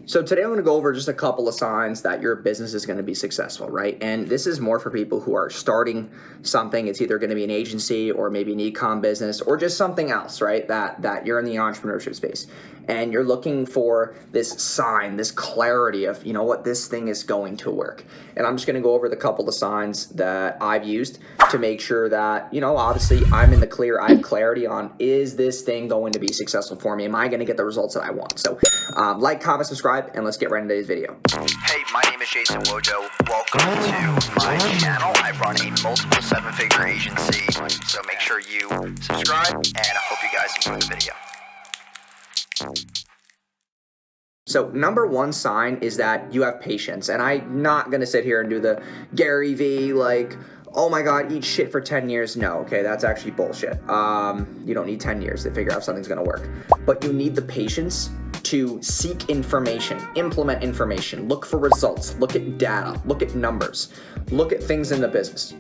So today I'm going to go over just a couple of signs that your business is going to be successful, right? And this is more for people who are starting something. It's either going to be an agency or maybe an e-com business or just something else, right? That you're in the entrepreneurship space and you're looking for this sign, this clarity of, you know what, this thing is going to work. And I'm just going to go over the couple of signs that I've used to make sure that, you know, obviously I'm in the clear. I have clarity on, is this thing going to be successful for me? Am I going to get the results that I want? So like, comment, subscribe, and let's get right into today's video. Hey, my name is Wojo. Welcome to my channel. I run a multiple seven-figure agency, so make sure you subscribe, and I hope you guys enjoy the video. So number one sign is that you have patience. And I'm not going to sit here and do the Gary V, like, oh my God, eat shit for 10 years. No, okay, that's actually bullshit. You don't need 10 years to figure out if something's going to work. But you need the patience to seek information, implement information, look for results, look at data, look at numbers, look at things in the business.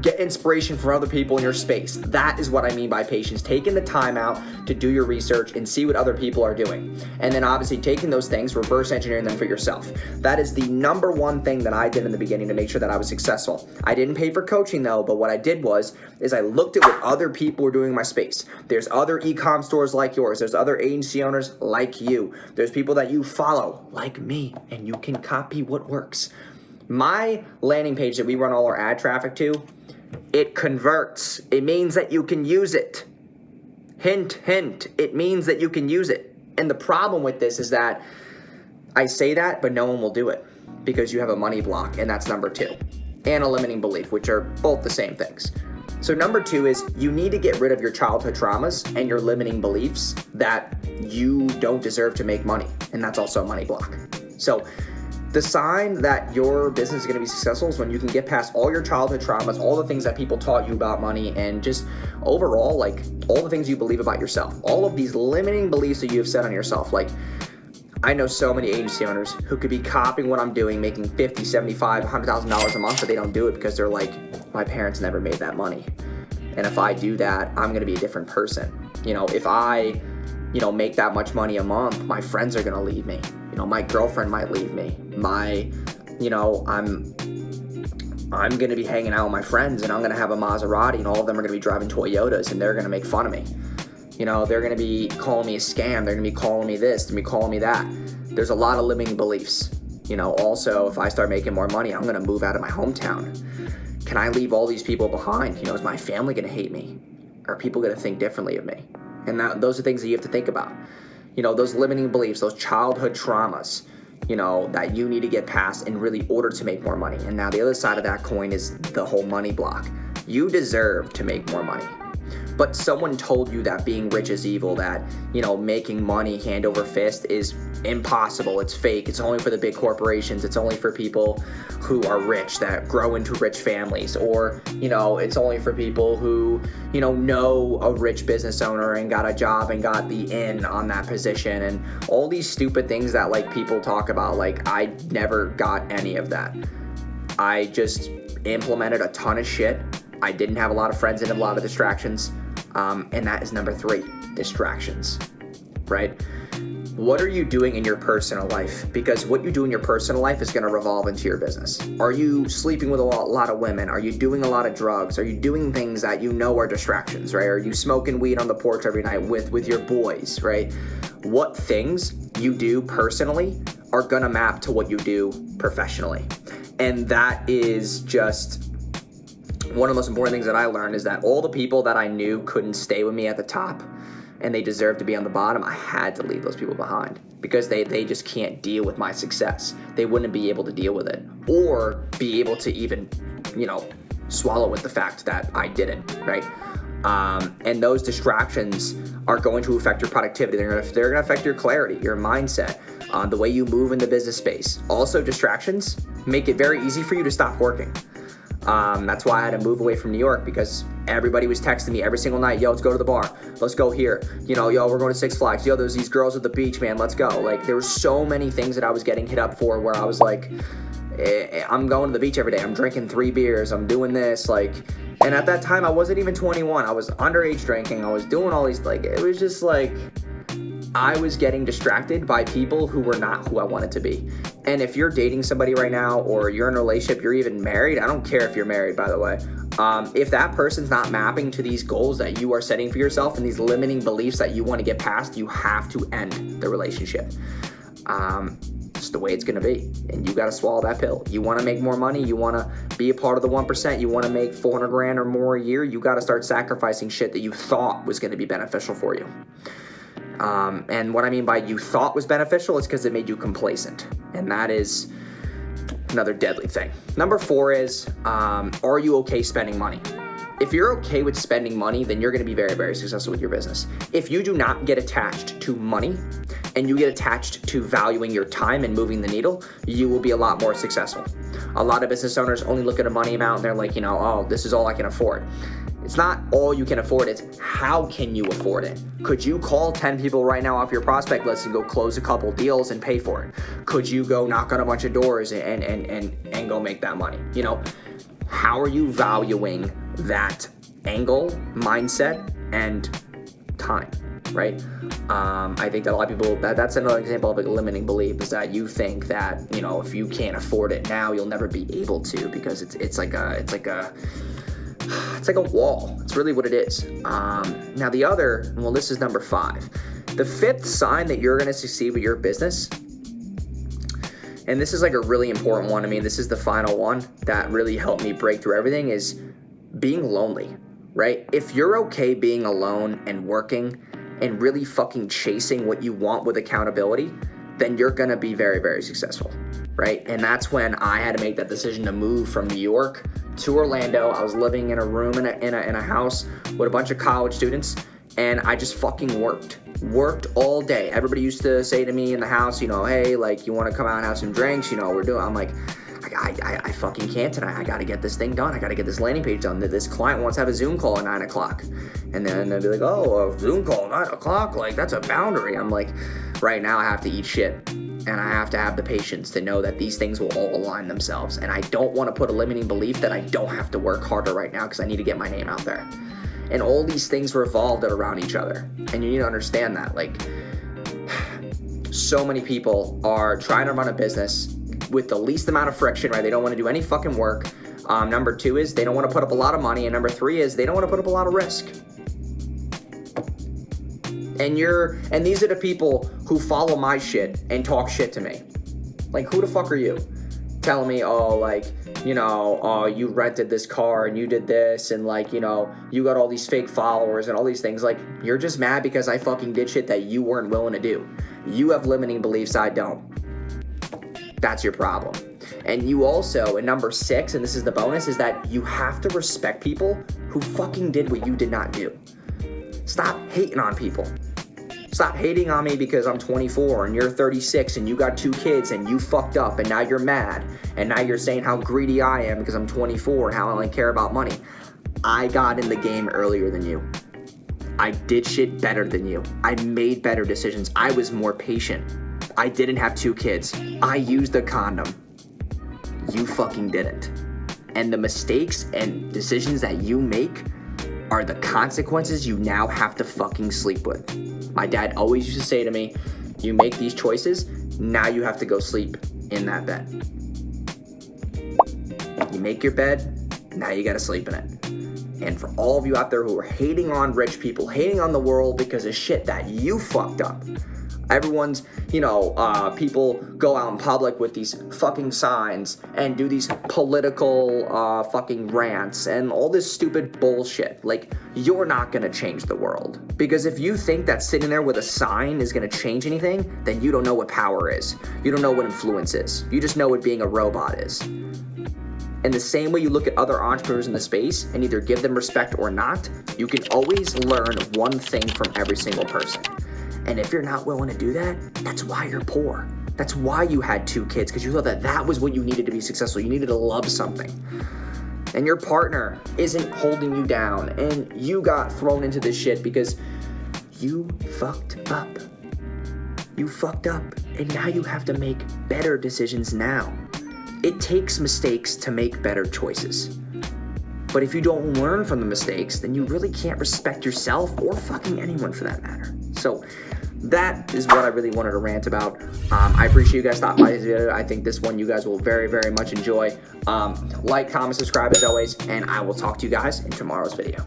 Get inspiration from other people in your space. That is what I mean by patience. Taking the time out to do your research and see what other people are doing. And then obviously taking those things, reverse engineering them for yourself. That is the number one thing that I did in the beginning to make sure that I was successful. I didn't pay for coaching though, but what I did is I looked at what other people were doing in my space. There's other e-com stores like yours. There's other agency owners like you. There's people that you follow like me, and you can copy what works. My landing page that we run all our ad traffic to, it converts. It means that you can use it. Hint, hint. It means that you can use it. And the problem with this is that I say that, but no one will do it because you have a money block, and that's number two. And a limiting belief, which are both the same things. So number two is you need to get rid of your childhood traumas and your limiting beliefs that you don't deserve to make money. And that's also a money block. So the sign that your business is going to be successful is when you can get past all your childhood traumas, all the things that people taught you about money, and just overall, like, all the things you believe about yourself. All of these limiting beliefs that you have set on yourself. Like, I know so many agency owners who could be copying what I'm doing, making $50,000, $75,000, $100,000 a month, but they don't do it because they're like, my parents never made that money. And if I do that, I'm going to be a different person. You know, if I, make that much money a month, my friends are going to leave me. My girlfriend might leave me. I'm going to be hanging out with my friends, and I'm going to have a Maserati, and all of them are going to be driving Toyotas, and they're going to make fun of me. They're going to be calling me a scam. They're going to be calling me this. They're going to be calling me that. There's a lot of limiting beliefs. Also, if I start making more money, I'm going to move out of my hometown. Can I leave all these people behind? Is my family going to hate me? Are people going to think differently of me? And those are things that you have to think about. Those limiting beliefs, those childhood traumas, that you need to get past in really order to make more money. And now the other side of that coin is the whole money block. You deserve to make more money. But someone told you that being rich is evil, that, making money hand over fist is impossible. It's fake. It's only for the big corporations. It's only for people who are rich, that grow into rich families. Or, it's only for people who, know a rich business owner and got a job and got the in on that position. And all these stupid things that, like, people talk about. Like, I never got any of that. I just implemented a ton of shit. I didn't have a lot of friends and a lot of distractions. And that is number three, distractions, right? What are you doing in your personal life? Because what you do in your personal life is going to revolve into your business. Are you sleeping with a lot of women? Are you doing a lot of drugs? Are you doing things that you know are distractions, right? Are you smoking weed on the porch every night with your boys, right? What things you do personally are going to map to what you do professionally. And that is just one of the most important things that I learned, is that all the people that I knew couldn't stay with me at the top and they deserved to be on the bottom, I had to leave those people behind because they just can't deal with my success. They wouldn't be able to deal with it or be able to even, swallow with the fact that I did it, right? And those distractions are going to affect your productivity. They're going to affect your clarity, your mindset, the way you move in the business space. Also, distractions make it very easy for you to stop working. That's why I had to move away from New York, because everybody was texting me every single night, yo, let's go to the bar, let's go here, yo, we're going to Six Flags, yo, there's these girls at the beach, man, let's go. Like, there were so many things that I was getting hit up for where I was like, I'm going to the beach every day, I'm drinking 3 beers, I'm doing this, like, and at that time I wasn't even 21, I was underage drinking, I was doing all these, like, it was just like, I was getting distracted by people who were not who I wanted to be. And if you're dating somebody right now, or you're in a relationship, you're even married, I don't care if you're married, by the way. If that person's not mapping to these goals that you are setting for yourself and these limiting beliefs that you want to get past, you have to end the relationship. It's the way it's going to be. And you got to swallow that pill. You want to make more money. You want to be a part of the 1%. You want to make 400 grand or more a year. You got to start sacrificing shit that you thought was going to be beneficial for you. And what I mean by you thought was beneficial is because it made you complacent. And that is another deadly thing. Number 4 is, are you okay spending money? If you're okay with spending money, then you're going to be very, very successful with your business. If you do not get attached to money and you get attached to valuing your time and moving the needle, you will be a lot more successful. A lot of business owners only look at a money amount and they're like, oh, this is all I can afford. It's not all you can afford, it's how can you afford it? Could you call 10 people right now off your prospect list and go close a couple deals and pay for it? Could you go knock on a bunch of doors and go make that money? How are you valuing that angle, mindset, and time, right? I think that a lot of people, that's another example of a limiting belief, is that you think that, if you can't afford it now, you'll never be able to, because it's like a wall. It's really what it is. Now this is number 5. The 5th sign that you're going to succeed with your business, and this is like a really important one. I mean, this is the final one that really helped me break through everything, is being lonely, right? If you're okay being alone and working and really fucking chasing what you want with accountability, then you're going to be very, very successful, right? And that's when I had to make that decision to move from New York to Orlando. I was living in a room in a house with a bunch of college students, and I just fucking worked all day. Everybody used to say to me in the house, hey, like, you want to come out and have some drinks? I'm like, I fucking can't tonight. I got to get this thing done. I got to get this landing page done. This client wants to have a Zoom call at 9 o'clock. And then they'll be like, oh, a Zoom call at 9 o'clock? Like, that's a boundary. I'm like, right now I have to eat shit. And I have to have the patience to know that these things will all align themselves. And I don't want to put a limiting belief that I don't have to work harder right now because I need to get my name out there. And all these things revolve around each other. And you need to understand that. Like, so many people are trying to run a business with the least amount of friction, right? They don't want to do any fucking work. Number 2 is they don't want to put up a lot of money. And number 3 is they don't want to put up a lot of risk. And these are the people who follow my shit and talk shit to me. Like, who the fuck are you? Telling me, you rented this car and you did this and you got all these fake followers and all these things. Like, you're just mad because I fucking did shit that you weren't willing to do. You have limiting beliefs, I don't. That's your problem. And you also, and number 6, and this is the bonus, is that you have to respect people who fucking did what you did not do. Stop hating on people. Stop hating on me because I'm 24 and you're 36 and you got 2 kids and you fucked up and now you're mad and now you're saying how greedy I am because I'm 24 and how I only care about money. I got in the game earlier than you. I did shit better than you. I made better decisions. I was more patient. I didn't have 2 kids. I used a condom. You fucking didn't. And the mistakes and decisions that you make are the consequences you now have to fucking sleep with. My dad always used to say to me, you make these choices, now you have to go sleep in that bed. You make your bed, now you gotta sleep in it. And for all of you out there who are hating on rich people, hating on the world because of shit that you fucked up, everyone's, people go out in public with these fucking signs and do these political fucking rants and all this stupid bullshit. Like, you're not gonna change the world. Because if you think that sitting there with a sign is gonna change anything, then you don't know what power is. You don't know what influence is. You just know what being a robot is. And the same way you look at other entrepreneurs in the space and either give them respect or not, you can always learn one thing from every single person. And if you're not willing to do that, that's why you're poor. That's why you had 2 kids, because you thought that was what you needed to be successful. You needed to love something. And your partner isn't holding you down, and you got thrown into this shit because you fucked up. You fucked up, and now you have to make better decisions now. It takes mistakes to make better choices. But if you don't learn from the mistakes, then you really can't respect yourself or fucking anyone for that matter. So that is what I really wanted to rant about. I appreciate you guys stopping by this video. I think this one you guys will very, very much enjoy. Like, comment, subscribe as always, and I will talk to you guys in tomorrow's video.